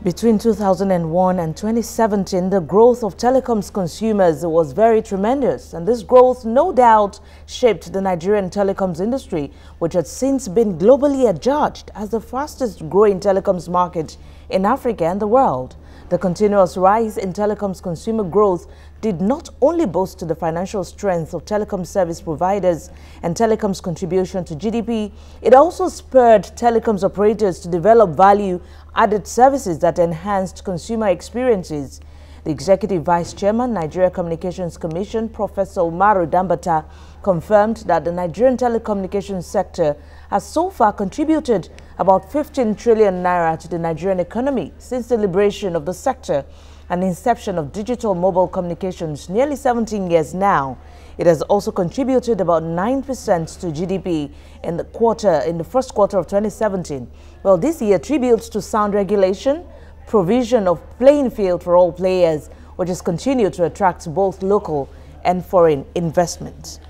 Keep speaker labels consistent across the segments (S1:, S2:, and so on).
S1: Between 2001 and 2017, the growth of telecoms consumers was very tremendous, and this growth no doubt shaped the Nigerian telecoms industry, which has since been globally adjudged as the fastest growing telecoms market in Africa and the world. The continuous rise in telecoms consumer growth did not only boost the financial strength of telecom service providers and telecoms contribution to GDP, it also spurred telecoms operators to develop value-added services that enhanced consumer experiences. The Executive Vice Chairman, Nigeria Communications Commission, Professor Umaru Dambata, confirmed that the Nigerian telecommunications sector has so far contributed about 15 trillion naira to the Nigerian economy since the liberation of the sector and inception of digital mobile communications nearly 17 years now. It has also contributed about 9% to GDP in the first quarter of 2017. Well, this year tributes to sound regulation, provision of playing field for all players, which has continued to attract both local and foreign investment.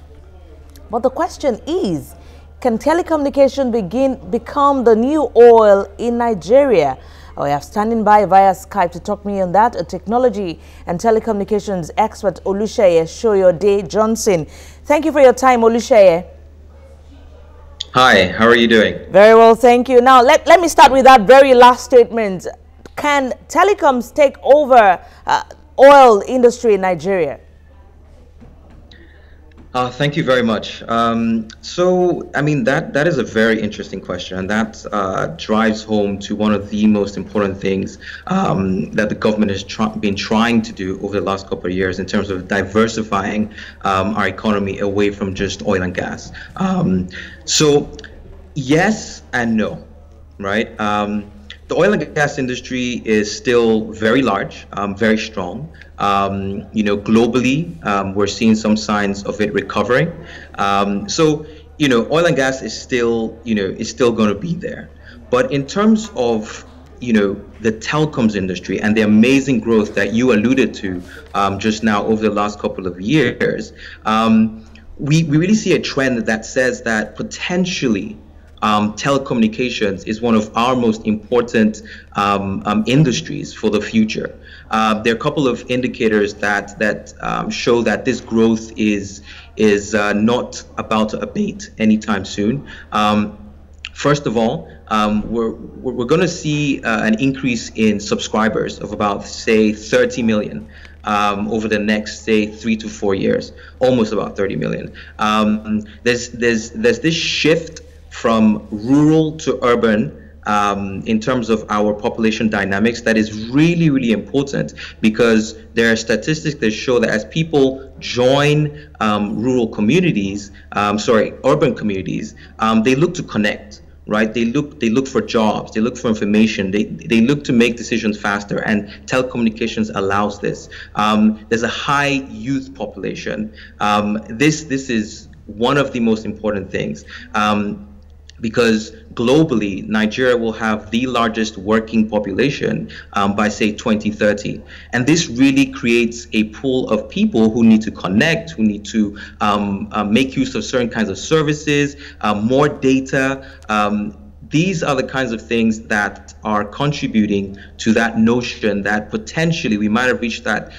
S1: But the question is, can telecommunication become the new oil in Nigeria? We have standing by via Skype to talk me on that, a technology and telecommunications expert, Oluseye Johnson. Thank you for your time, Oluseye.
S2: Hi, how are you doing?
S1: Very well, thank you. Now, let me start with that very last statement. Can telecoms take over oil industry in Nigeria?
S2: Thank you very much. I mean, that is a very interesting question, and that drives home to one of the most important things that the government has been trying to do over the last couple of years in terms of diversifying our economy away from just oil and gas. So, yes and no, right? The oil and gas industry is still very large, very strong. Globally, we're seeing some signs of it recovering. Oil and gas is still going to be there. But in terms of, the telecoms industry and the amazing growth that you alluded to just now over the last couple of years, we really see a trend that says that potentially telecommunications is one of our most important industries for the future. There are a couple of indicators that show that this growth is not about to abate anytime soon. First of all, we're going to see an increase in subscribers of about, say, 30 million over the next, say, 3 to 4 years, almost about 30 million. There's this shift from rural to urban in terms of our population dynamics that is really, really important, because there are statistics that show that as people join urban communities, they look to connect. Right? They look for jobs, they look for information, they look to make decisions faster, and telecommunications allows this. There's a high youth population. This is one of the most important things. Because globally, Nigeria will have the largest working population by, say, 2030. And this really creates a pool of people who need to connect, who need to make use of certain kinds of services, more data. These are the kinds of things that are contributing to that notion that potentially we might have reached that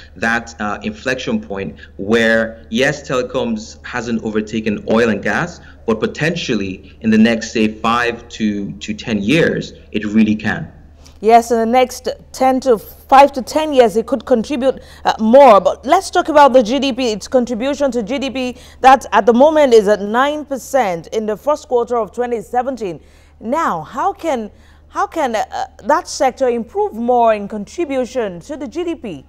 S2: inflection point where, yes, telecoms hasn't overtaken oil and gas, but potentially in the next, say, 5 to 10 years, it really can.
S1: Yes, in the next 5 to 10 years, it could contribute more. But let's talk about the GDP, its contribution to GDP that at the moment is at 9% in the first quarter of 2017. Now, how can that sector improve more in contribution to the GDP?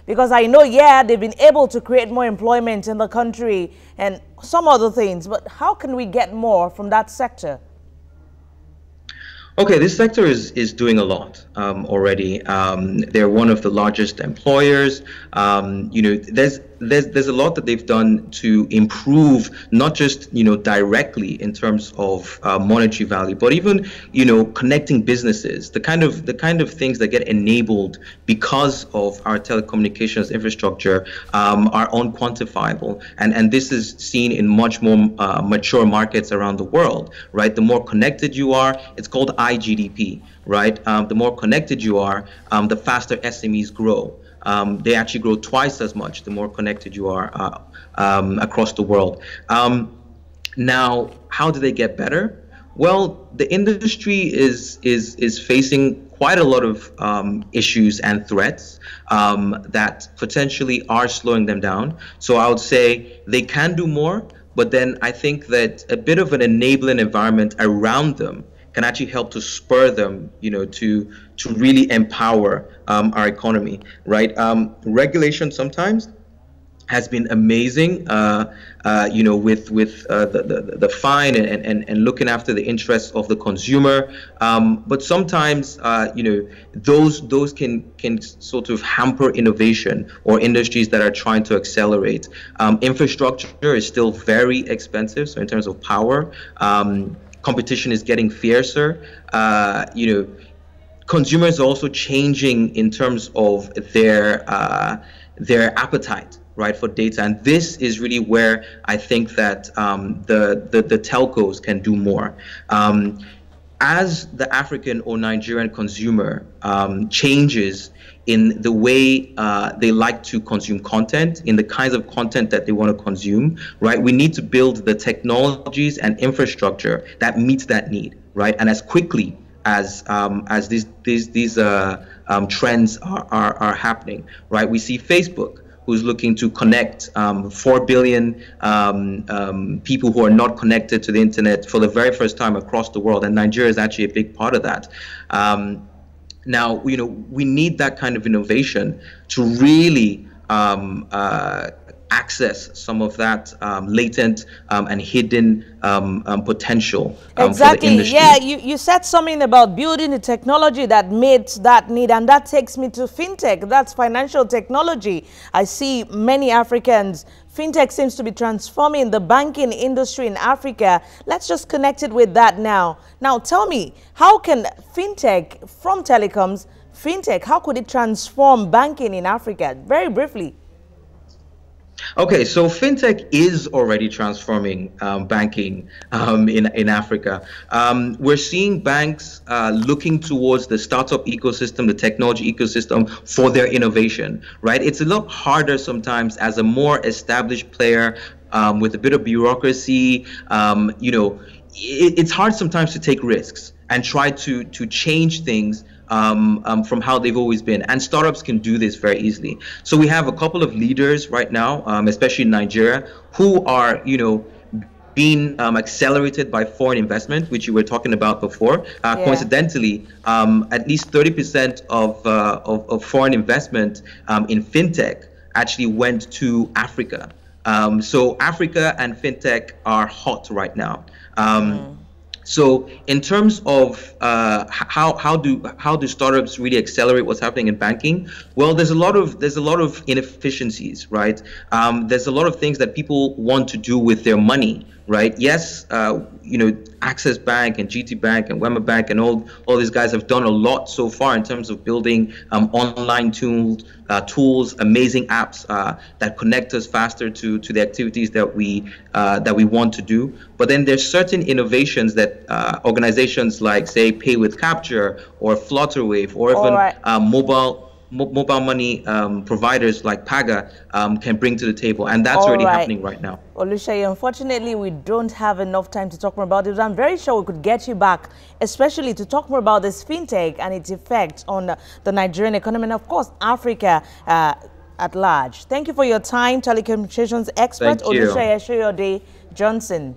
S1: Because I know, yeah, they've been able to create more employment in the country and some other things, but how can we get more from that sector?
S2: Okay, this sector is doing a lot already. They're one of the largest employers. There's a lot that they've done to improve, not just directly in terms of monetary value, but even connecting businesses. The kind of things that get enabled because of our telecommunications infrastructure are unquantifiable, and this is seen in much more mature markets around the world. Right, the more connected you are, it's called IGDP. right? The more connected you are, the faster SMEs grow. They actually grow twice as much the more connected you are across the world. Now, how do they get better? Well, the industry is facing quite a lot of issues and threats that potentially are slowing them down. So I would say they can do more, but then I think that a bit of an enabling environment around them can actually help to spur them, to really empower our economy, right? Regulation sometimes has been amazing, with the fine and looking after the interests of the consumer. But sometimes, those can sort of hamper innovation or industries that are trying to accelerate. Infrastructure is still very expensive, so in terms of power, competition is getting fiercer. Consumers are also changing in terms of their appetite, right, for data, and this is really where I think that the telcos can do more. As the African or Nigerian consumer changes in the way they like to consume content, in the kinds of content that they want to consume, right, we need to build the technologies and infrastructure that meets that need, right, and as quickly as these trends are happening, right? We see Facebook, who's looking to connect 4 billion people who are not connected to the internet for the very first time across the world, and Nigeria is actually a big part of that. Now, we need that kind of innovation to really access some of that latent and hidden potential for the industry.
S1: Yeah, you said something about building the technology that meets that need, and that takes me to fintech. That's financial technology. I see many Africans. Fintech seems to be transforming the banking industry in Africa. Let's just connect it with that now. Now, tell me, how can fintech, from telecoms, fintech, how could it transform banking in Africa? Very briefly.
S2: Okay, so fintech is already transforming banking in Africa. We're seeing banks looking towards the startup ecosystem, the technology ecosystem for their innovation, right? It's a lot harder sometimes as a more established player with a bit of bureaucracy. It's hard sometimes to take risks and try to change things from how they've always been. And startups can do this very easily. So we have a couple of leaders right now, especially in Nigeria, who are, being accelerated by foreign investment, which you were talking about before. Coincidentally, at least 30% of foreign investment in fintech actually went to Africa. So Africa and fintech are hot right now. So in terms of how do startups really accelerate what's happening in banking? Well, there's a lot of inefficiencies, right? There's a lot of things that people want to do with their money, right? Yes, Access Bank and GT Bank and Wema Bank and all these guys have done a lot so far in terms of building online tools, amazing apps that connect us faster to the activities that we want to do. But then there's certain innovations that organizations like, say, Pay with Capture or Flutterwave or even mobile money providers like Paga can bring to the table, and that's already happening right now.
S1: Oluseye, unfortunately, we don't have enough time to talk more about it. I'm very sure we could get you back, especially to talk more about this fintech and its effect on the Nigerian economy and, of course, Africa at large. Thank you for your time, telecommunications expert Oluseye Johnson.